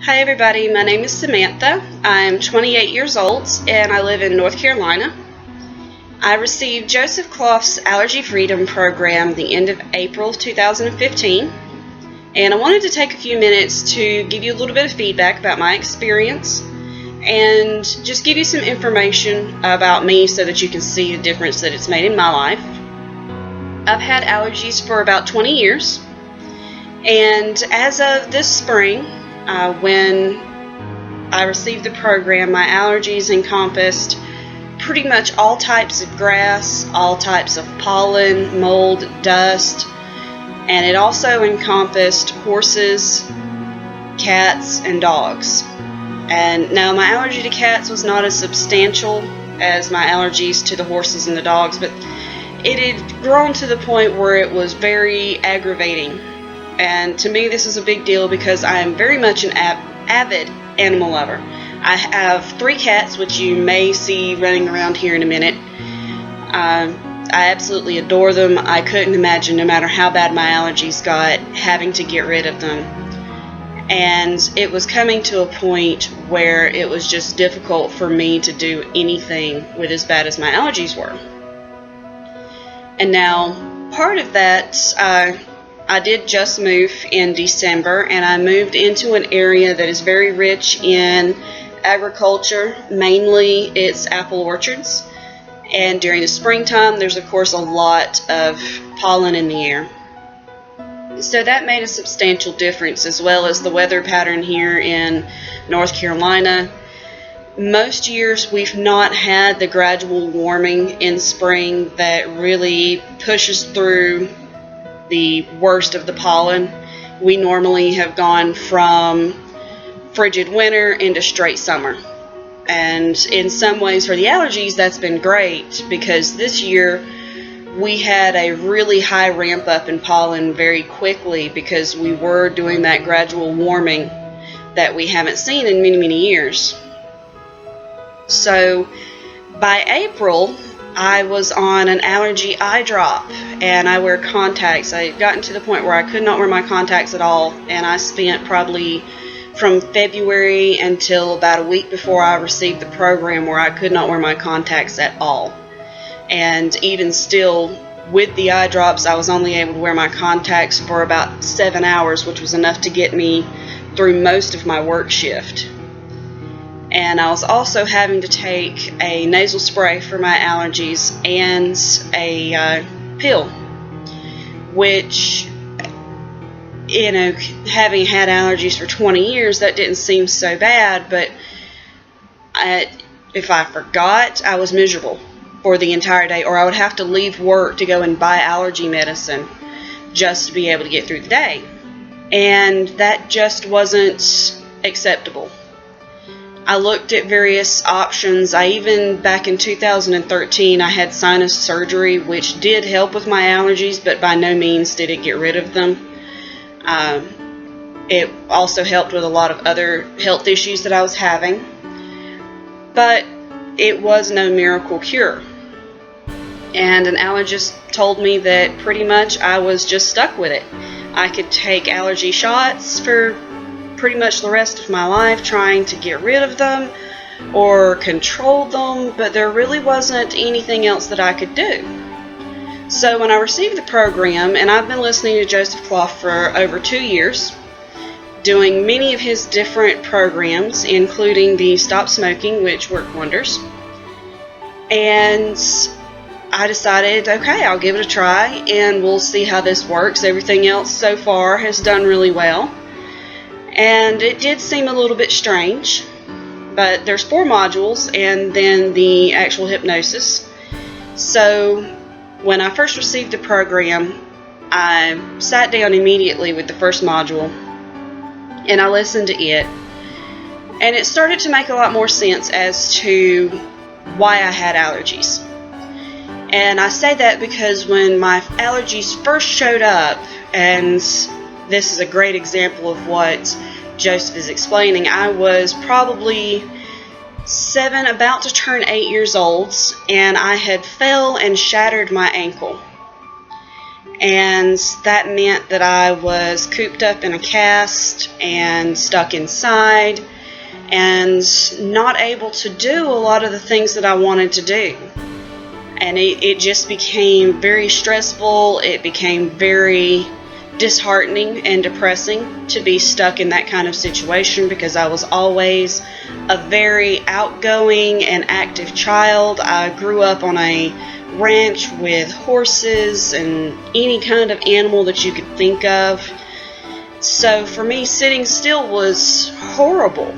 Hi everybody, my name is Samantha. I'm 28 years old and I live in North Carolina. I received Joseph Clough's Allergy Freedom program the end of April 2015, and I wanted to take a few minutes to give you a little bit of feedback about my experience and just give you some information about me so that you can see the difference that it's made in my life. I've had allergies for about 20 years, and as of this spring, when I received the program, my allergies encompassed pretty much all types of grass, all types of pollen, mold, dust, and it also encompassed horses, cats, and dogs. And now my allergy to cats was not as substantial as my allergies to the horses and the dogs, but it had grown to the point where it was very aggravating. And to me, this is a big deal because I am very much an avid animal lover. I have 3 cats, which you may see running around here in a minute. I absolutely adore them. I couldn't imagine, no matter how bad my allergies got, having to get rid of them. And it was coming to a point where it was just difficult for me to do anything with as bad as my allergies were. And now, part of that, I did just move in December, and I moved into an area that is very rich in agriculture. Mainly it's apple orchards, and during the springtime there's of course a lot of pollen in the air. So that made a substantial difference, as well as the weather pattern here in North Carolina. Most years we've not had the gradual warming in spring that really pushes through the worst of the pollen. We normally have gone from frigid winter into straight summer. And in some ways for the allergies that's been great, because this year we had a really high ramp up in pollen very quickly because we were doing that gradual warming that we haven't seen in many years. So by April, I was on an allergy eye drop, and I wear contacts. I had gotten to the point where I could not wear my contacts at all, and I spent probably from February until about a week before I received the program where I could not wear my contacts at all. And even still, with the eye drops, I was only able to wear my contacts for about 7 hours, which was enough to get me through most of my work shift. And I was also having to take a nasal spray for my allergies and a pill, which, you know, having had allergies for 20 years, that didn't seem so bad, but if I forgot, I was miserable for the entire day, or I would have to leave work to go and buy allergy medicine just to be able to get through the day. And that just wasn't acceptable. I looked at various options. I even, back in 2013, I had sinus surgery, which did help with my allergies, but by no means did it get rid of them. It also helped with a lot of other health issues that I was having, but it was no miracle cure. And an allergist told me that pretty much I was just stuck with it. I could take allergy shots for pretty much the rest of my life, trying to get rid of them or control them, but there really wasn't anything else that I could do. So when I received the program, and I've been listening to Joseph Clough for over 2 years, doing many of his different programs, including the Stop Smoking, which worked wonders, and I decided, okay, I'll give it a try and we'll see how this works. Everything else so far has done really well. And it did seem a little bit strange, but there's 4 modules and then the actual hypnosis. So when I first received the program, I sat down immediately with the first module and I listened to it. And it started to make a lot more sense as to why I had allergies. And I say that because when my allergies first showed up, and this is a great example of what Joseph is explaining, I was probably 7, about to turn 8 years old, and I had fell and shattered my ankle. And that meant that I was cooped up in a cast and stuck inside and not able to do a lot of the things that I wanted to do. And it just became very stressful. It became very disheartening and depressing to be stuck in that kind of situation, because I was always a very outgoing and active child. I grew up on a ranch with horses and any kind of animal that you could think of. So for me, sitting still was horrible,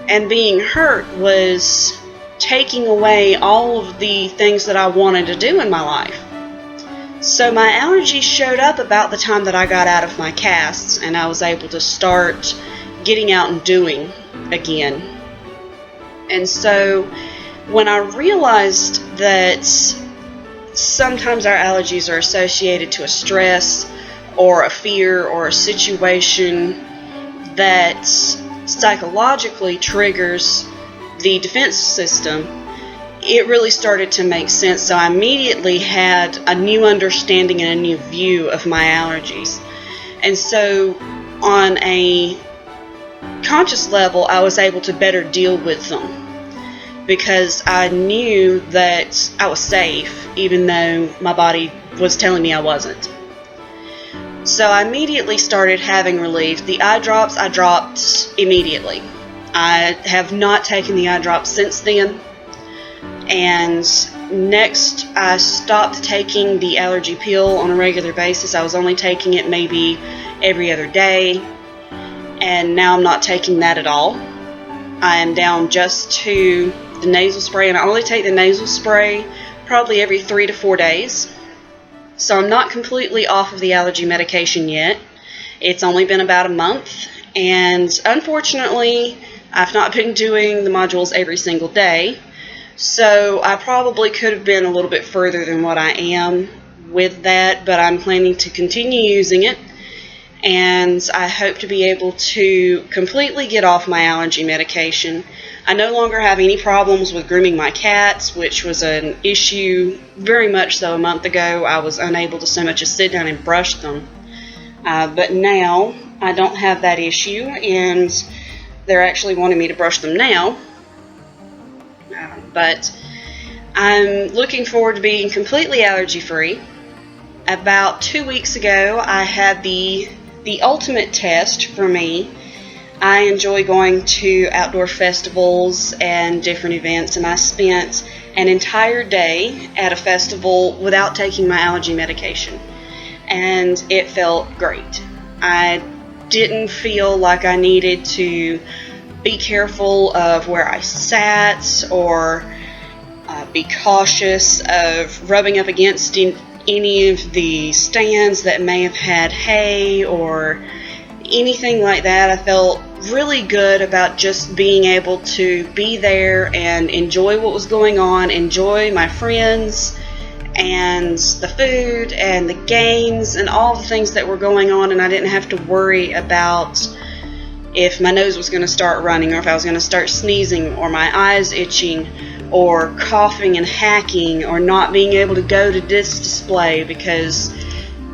and being hurt was taking away all of the things that I wanted to do in my life. So my allergies showed up about the time that I got out of my casts and I was able to start getting out and doing again. And so when I realized that sometimes our allergies are associated to a stress or a fear or a situation that psychologically triggers the defense system, it really started to make sense. So I immediately had a new understanding and a new view of my allergies. And so on a conscious level, I was able to better deal with them, because I knew that I was safe, even though my body was telling me I wasn't. So I immediately started having relief. The eye drops, I dropped immediately. I have not taken the eye drops since then. And next, I stopped taking the allergy pill on a regular basis. I was only taking it maybe every other day. And now I'm not taking that at all. I am down just to the nasal spray, and I only take the nasal spray probably every 3 to 4 days. So I'm not completely off of the allergy medication yet. It's only been about a month, and unfortunately I've not been doing the modules every single day, so I probably could have been a little bit further than what I am with that, but I'm planning to continue using it, and I hope to be able to completely get off my allergy medication. I no longer have any problems with grooming my cats, which was an issue very much so a month ago. I was unable to so much as sit down and brush them. But now I don't have that issue, and they're actually wanting me to brush them now. But I'm looking forward to being completely allergy free. About 2 weeks ago, I had the ultimate test for me. I enjoy going to outdoor festivals and different events, and I spent an entire day at a festival without taking my allergy medication, and it felt great. I didn't feel like I needed to be careful of where I sat or be cautious of rubbing up against any of the stands that may have had hay or anything like that. I felt really good about just being able to be there and enjoy what was going on, enjoy my friends and the food and the games and all the things that were going on, and I didn't have to worry about if my nose was going to start running, or if I was going to start sneezing, or my eyes itching, or coughing and hacking, or not being able to go to this display because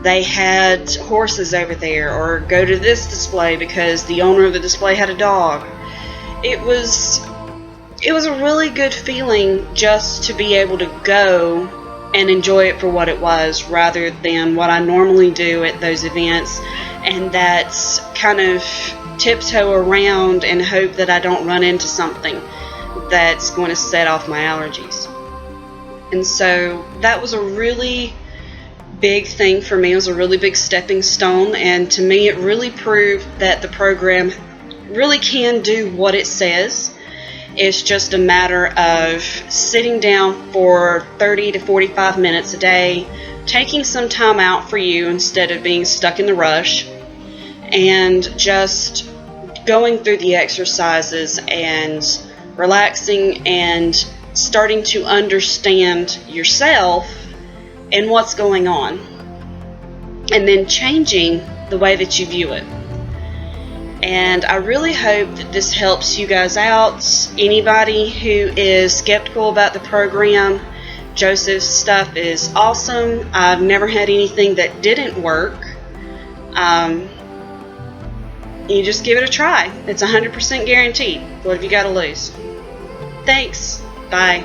they had horses over there, or go to this display because the owner of the display had a dog. It was a really good feeling just to be able to go and enjoy it for what it was, rather than what I normally do at those events, and that's kind of tiptoe around and hope that I don't run into something that's going to set off my allergies. And so that was a really big thing for me. It was a really big stepping stone, and to me it really proved that the program really can do what it says. It's just a matter of sitting down for 30 to 45 minutes a day, taking some time out for you instead of being stuck in the rush, and just going through the exercises and relaxing and starting to understand yourself and what's going on, and then changing the way that you view it. And I really hope that this helps you guys out. Anybody who is skeptical about the program, Joseph's stuff is awesome. I've never had anything that didn't work. You just give it a try. It's 100% guaranteed. What have you got to lose? Thanks. Bye.